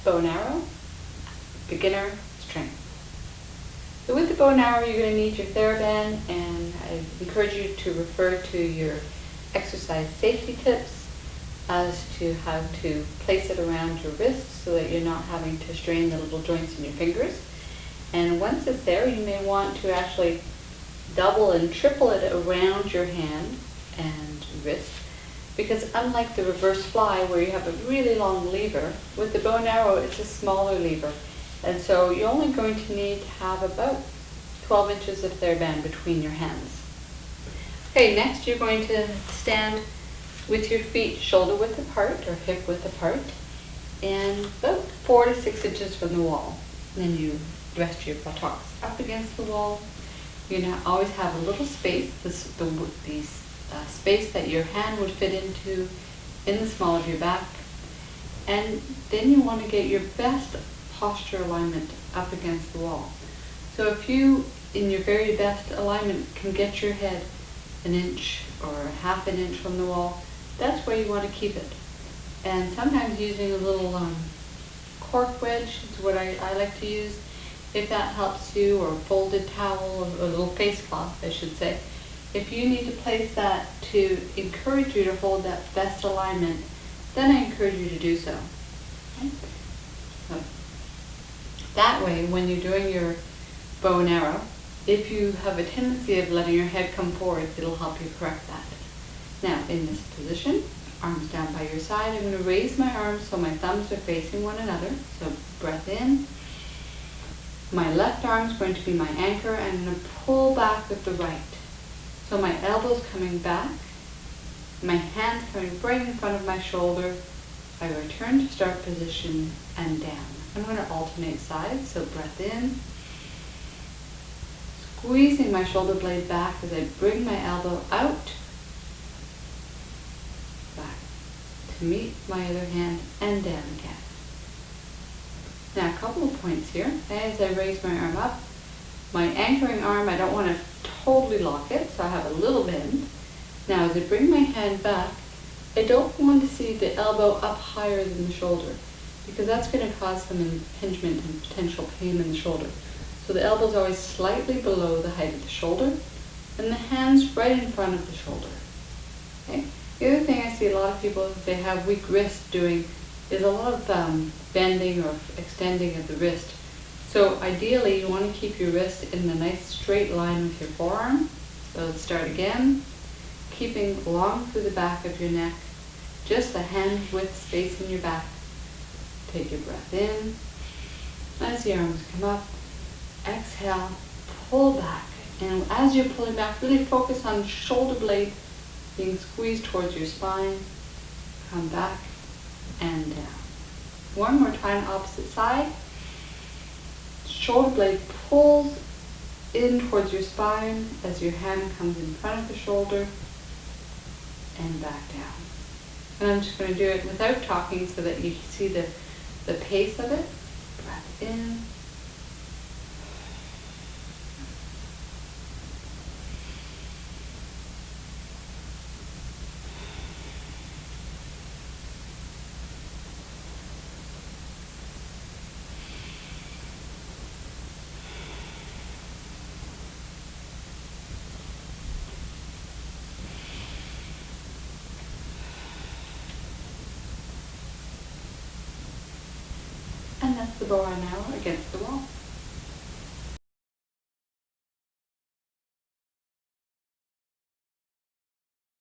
bow and arrow, beginner strength. So with the bow and arrow, you're going to need your TheraBand, and I encourage you to refer to your exercise safety tips as to how to place it around your wrist so that you're not having to strain the little joints in your fingers. And once it's there, you may want to actually double and triple it around your hand and wrist, because unlike the reverse fly where you have a really long lever, with the bow and arrow it's a smaller lever. And so you're only going to need to have about 12 inches of TheraBand between your hands. Okay, next you're going to stand with your feet shoulder width apart or hip width apart and about 4 to 6 inches from the wall. And then you rest your buttocks up against the wall. You're going to always have a little space, the space that your hand would fit into in the small of your back. And then you want to get your best posture alignment up against the wall. So if you, in your very best alignment, can get your head an inch or half an inch from the wall, that's where you want to keep it. And sometimes using a little cork wedge is what I like to use, if that helps you, or a folded towel, or a little face cloth, I should say. If you need to place that to encourage you to hold that best alignment, then I encourage you to do so. Okay? So that way, when you're doing your bow and arrow, if you have a tendency of letting your head come forward, it'll help you correct that. Now, in this position, arms down by your side, I'm going to raise my arms so my thumbs are facing one another. So breath in. My left arm is going to be my anchor, and I'm going to pull back with the right. So my elbow's coming back, my hands coming right in front of my shoulder. I return to start position and down. I'm going to alternate sides, so breath in. Squeezing my shoulder blade back as I bring my elbow out, back to meet my other hand, and down again. Now a couple of points here. As I raise my arm up, my anchoring arm, I don't want to totally lock it, so I have a little bend. Now as I bring my hand back, I don't want to see the elbow up higher than the shoulder, because that's going to cause some impingement and potential pain in the shoulder. So the elbow's always slightly below the height of the shoulder, and the hand's right in front of the shoulder. Okay? The other thing I see a lot of people, if they have weak wrists doing, is a lot of bending or extending of the wrist. So ideally you want to keep your wrist in a nice straight line with your forearm. So let's start again, keeping long through the back of your neck, just a hand width space in your back. Take your breath in. As the arms come up, exhale, pull back. And as you're pulling back, really focus on the shoulder blade being squeezed towards your spine. Come back and down. One more time, opposite side. Shoulder blade pulls in towards your spine as your hand comes in front of the shoulder and back down. And I'm just going to do it without talking so that you see the pace of it. Breath in. And that's the bow and arrow against the wall.